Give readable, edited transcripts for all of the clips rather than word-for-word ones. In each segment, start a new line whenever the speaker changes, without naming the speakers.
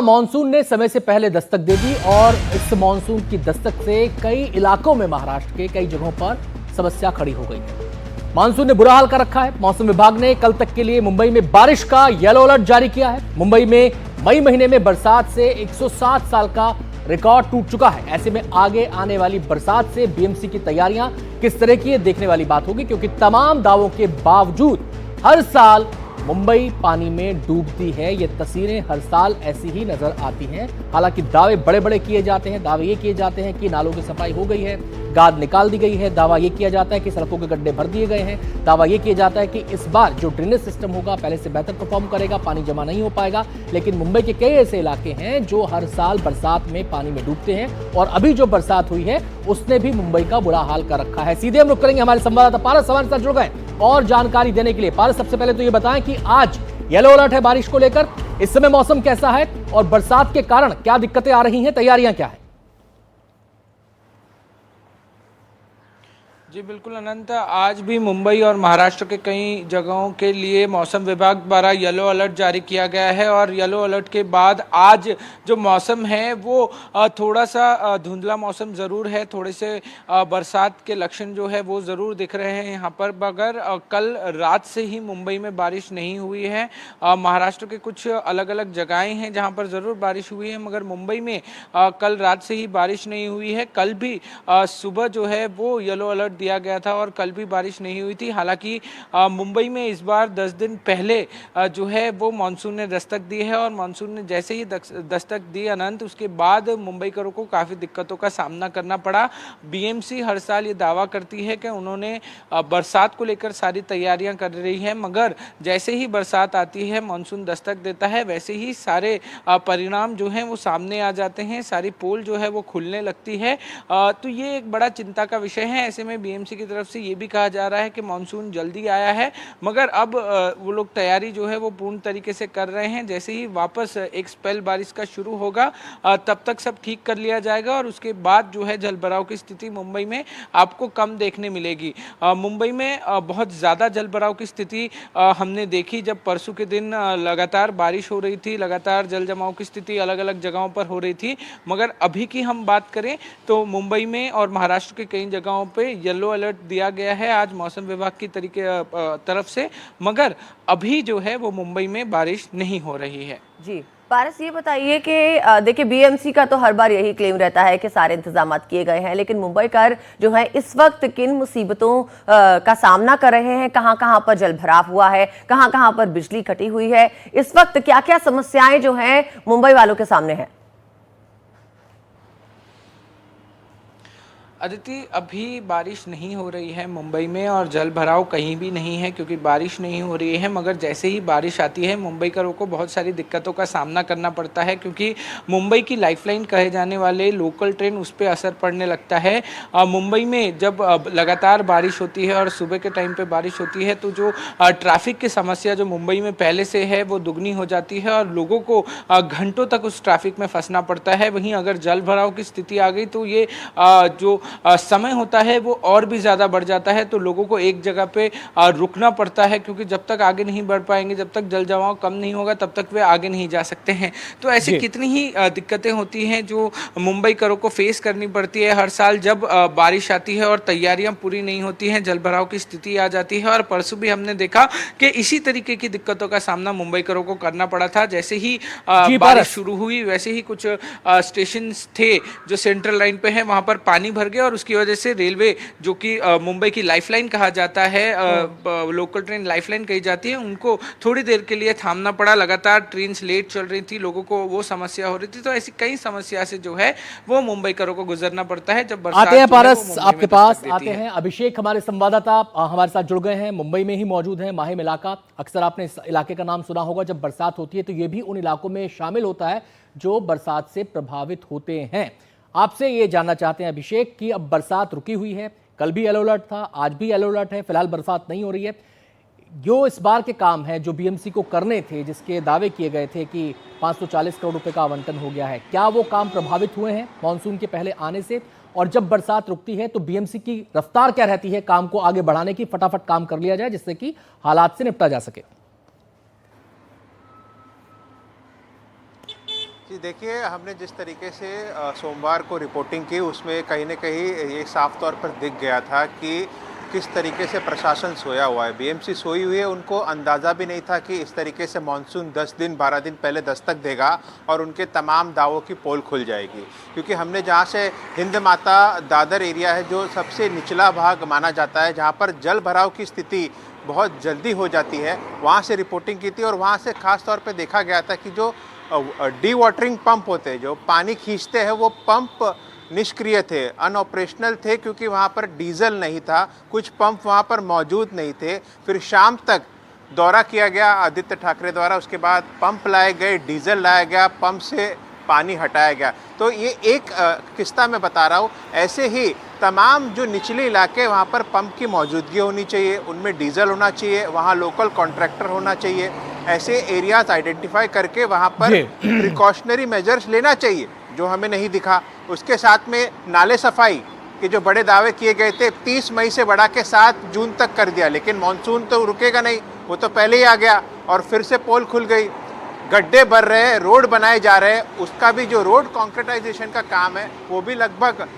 Monsoon ने समय से पहले दस्तक दे दी और इस मानसून की दस्तक से कई इलाकों में महाराष्ट्र के कई जगहों पर समस्या खड़ी हो गई है। मानसून ने बुरा हाल कर रखा है। मौसम विभाग ने कल तक के लिए मुंबई में बारिश का येलो अलर्ट जारी किया है। मुंबई में मई महीने में बरसात से 107 साल का रिकॉर्ड टूट चुका है। ऐसे में आगे आने वाली बरसात से बीएमसी की तैयारियां किस तरह की है देखने वाली बात होगी, क्योंकि तमाम दावों के बावजूद हर साल मुंबई पानी में डूबती है। ये तस्वीरें हर साल ऐसी ही नजर आती हैं। हालांकि दावे बड़े बड़े किए जाते हैं। दावे ये किए जाते हैं कि नालों की सफाई हो गई है, गाद निकाल दी गई है। दावा ये किया जाता है कि सड़कों के गड्ढे भर दिए गए हैं। दावा ये किया जाता है कि इस बार जो ड्रेनेज सिस्टम होगा पहले से बेहतर परफॉर्म करेगा, पानी जमा नहीं हो पाएगा। लेकिन मुंबई के कई ऐसे इलाके हैं जो हर साल बरसात में पानी में डूबते हैं और अभी जो बरसात हुई है उसने भी मुंबई का बुरा हाल कर रखा है। सीधे हम रुक करेंगे हमारे संवाददाता पारस हमारे साथ जुड़ गए और जानकारी देने के लिए। पारस, सबसे पहले तो ये बताएं कि आज येलो अलर्ट है बारिश को लेकर, इस समय मौसम कैसा है और बरसात के कारण क्या दिक्कतें आ रही हैं, तैयारियां क्या है?
जी बिल्कुल अनंत, आज भी मुंबई और महाराष्ट्र के कई जगहों के लिए मौसम विभाग द्वारा येलो अलर्ट जारी किया गया है। और येलो अलर्ट के बाद आज जो मौसम है वो थोड़ा सा धुंधला मौसम ज़रूर है। थोड़े से बरसात के लक्षण जो है वो ज़रूर दिख रहे हैं यहाँ पर, मगर कल रात से ही मुंबई में बारिश नहीं हुई है। महाराष्ट्र के कुछ अलग अलग जगहें हैं जहाँ पर ज़रूर बारिश हुई है, मगर मुंबई में कल रात से ही बारिश नहीं हुई है। कल भी सुबह जो है वो येलो अलर्ट दिया गया था और कल भी बारिश नहीं हुई थी। हालांकि मुंबई में इस बार 10 दिन पहले जो है वो मानसून ने दस्तक दी है और मानसून ने जैसे ही दस्तक दी अनंत, उसके बाद मुंबईकरों को काफ़ी दिक्कतों का सामना करना पड़ा। बीएमसी हर साल ये दावा करती है कि उन्होंने बरसात को लेकर सारी तैयारियां कर रही है, मगर जैसे ही बरसात आती है, मानसून दस्तक देता है, वैसे ही सारे परिणाम जो हैं वो सामने आ जाते हैं। सारी पोल जो है वो खुलने लगती है। तो ये एक बड़ा चिंता का विषय है। ऐसे में बीएमसी की तरफ से ये भी कहा जा रहा है कि मानसून जल्दी आया है, मगर अब वो लोग तैयारी जो है वो पूर्ण तरीके से कर रहे हैं। जैसे ही वापस एक स्पेल बारिश का शुरू होगा तब तक सब ठीक कर लिया जाएगा और उसके बाद जो है जलभराव की स्थिति मुंबई में आपको कम देखने मिलेगी। मुंबई में बहुत ज़्यादा जलभराव की स्थिति हमने देखी जब परसों के दिन लगातार बारिश हो रही थी, लगातार जल जमाव की स्थिति अलग अलग जगहों पर हो रही थी। मगर अभी की हम बात करें तो मुंबई में और महाराष्ट्र के कई जगहों पे येलो अलर्ट दिया गया है आज मौसम विभाग की तरफ से, मगर अभी जो है वो मुंबई में बारिश नहीं हो रही है।
जी पारस, ये बताइए कि देखिए बीएमसी का तो हर बार यही क्लेम रहता है कि सारे इंतजाम किए गए हैं, लेकिन मुंबईकर जो है इस वक्त किन मुसीबतों का सामना कर रहे हैं? कहां कहां पर जलभराव हुआ है, कहां कहां पर बिजली कटी हुई है? इस वक्त क्या क्या समस्याएं जो हैं मुंबई वालों के सामने हैं?
अदिति, अभी बारिश नहीं हो रही है मुंबई में और जल भराव कहीं भी नहीं है क्योंकि बारिश नहीं हो रही है। मगर जैसे ही बारिश आती है मुंबईकरों को बहुत सारी दिक्कतों का सामना करना पड़ता है, क्योंकि मुंबई की लाइफलाइन कहे जाने वाले लोकल ट्रेन उस पर असर पड़ने लगता है। मुंबई में जब लगातार बारिश होती है और सुबह के टाइम पर बारिश होती है तो जो ट्रैफिक की समस्या जो मुंबई में पहले से है वो दुगनी हो जाती है और लोगों को घंटों तक उस ट्रैफिक में फंसना पड़ता है। वहीं अगर जल भराव की स्थिति आ गई तो ये जो समय होता है वो और भी ज़्यादा बढ़ जाता है, तो लोगों को एक जगह पे रुकना पड़ता है, क्योंकि जब तक आगे नहीं बढ़ पाएंगे, जब तक जल जमाव कम नहीं होगा तब तक वे आगे नहीं जा सकते हैं। तो ऐसी कितनी ही दिक्कतें होती हैं जो मुंबईकरों को फेस करनी पड़ती है हर साल जब बारिश आती है और तैयारियां पूरी नहीं होती हैं, जलभराव की स्थिति आ जाती है। और परसों भी हमने देखा कि इसी तरीके की दिक्कतों का सामना मुंबईकरों को करना पड़ा था। जैसे ही बारिश शुरू हुई वैसे ही कुछ स्टेशन थे जो सेंट्रल लाइन पे है, वहां पर पानी भर गया और उसकी वजह से रेलवे, जो कि मुंबई की लाइफलाइन कहा जाता है, लोकल ट्रेन लाइफलाइन कही जाती है, उनको थोड़ी देर के लिए थामना पड़ा। लगातार ट्रेन लेट चल रही थी, लोगों को वो समस्या हो रही थी। तो ऐसी कई समस्या से जो है वो मुंबईकरों को गुजरना पड़ता है जब बरसात
आते हैं। पारस, आपके पास आते हैं। अभिषेक हमारे संवाददाता हमारे साथ जुड़ गए हैं, मुंबई में ही मौजूद हैं। माहिम इलाका, अक्सर आपने इस इलाके का नाम सुना होगा। जब बरसात होती है तो ये भी उन इलाकों में शामिल होता है जो बरसात से प्रभावित होते हैं। आपसे ये जानना चाहते हैं अभिषेक कि अब बरसात रुकी हुई है, कल भी येलो अलर्ट था, आज भी येलो अलर्ट है, फिलहाल बरसात नहीं हो रही है। जो इस बार के काम है जो बीएमसी को करने थे, जिसके दावे किए गए थे कि 540 करोड़ रुपए का आवंटन हो गया है, क्या वो काम प्रभावित हुए हैं मानसून के पहले आने से? और जब बरसात रुकती है तो बीएमसी की रफ्तार क्या रहती है काम को आगे बढ़ाने की? फटाफट काम कर लिया जाए जिससे कि हालात से निपटा जा सके।
जी देखिए, हमने जिस तरीके से सोमवार को रिपोर्टिंग की उसमें कहीं न कहीं ये साफ तौर पर दिख गया था कि किस तरीके से प्रशासन सोया हुआ है। बीएमसी सोई हुई है, उनको अंदाज़ा भी नहीं था कि इस तरीके से मानसून 10 दिन 12 दिन पहले दस्तक देगा और उनके तमाम दावों की पोल खुल जाएगी। क्योंकि हमने जहाँ से हिंद माता दादर एरिया है जो सबसे निचला भाग माना जाता है, जहाँ पर जल भराव की स्थिति बहुत जल्दी हो जाती है, वहाँ से रिपोर्टिंग की थी और वहाँ से ख़ास तौर पे देखा गया था कि जो डी वाटरिंग पंप होते हैं, जो पानी खींचते हैं, वो पंप निष्क्रिय थे, अनऑपरेशनल थे क्योंकि वहाँ पर डीजल नहीं था, कुछ पंप वहाँ पर मौजूद नहीं थे। फिर शाम तक दौरा किया गया आदित्य ठाकरे द्वारा, उसके बाद पंप लाए गए, डीजल लाया गया, पंप से पानी हटाया गया। तो ये एक किस्सा मैं बता रहा हूँ। ऐसे ही तमाम जो निचले इलाके वहाँ पर पंप की मौजूदगी होनी चाहिए, उनमें डीजल होना चाहिए, वहाँ लोकल कॉन्ट्रैक्टर होना चाहिए। ऐसे एरियाज आइडेंटिफाई करके वहाँ पर प्रिकॉशनरी मेजर्स लेना चाहिए, जो हमें नहीं दिखा। उसके साथ में नाले सफाई के जो बड़े दावे किए गए थे 30 मई से बढ़ा के 7 जून तक कर दिया, लेकिन मानसून तो रुकेगा नहीं, वो तो पहले ही आ गया और फिर से पोल खुल गई। गड्ढे भर रहे हैं, रोड बनाए जा रहे हैं, उसका भी जो रोड कॉन्क्रीटाइजेशन का काम है वो भी लगभग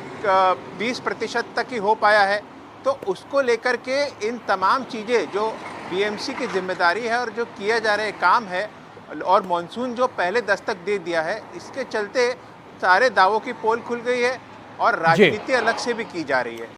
20% तक ही हो पाया है। तो उसको लेकर के इन तमाम चीज़ें जो बीएमसी की जिम्मेदारी है और जो किया जा रहे काम है, और मानसून जो पहले दस्तक दे दिया है, इसके चलते सारे दावों की पोल खुल गई है और राजनीति अलग से भी की जा रही है।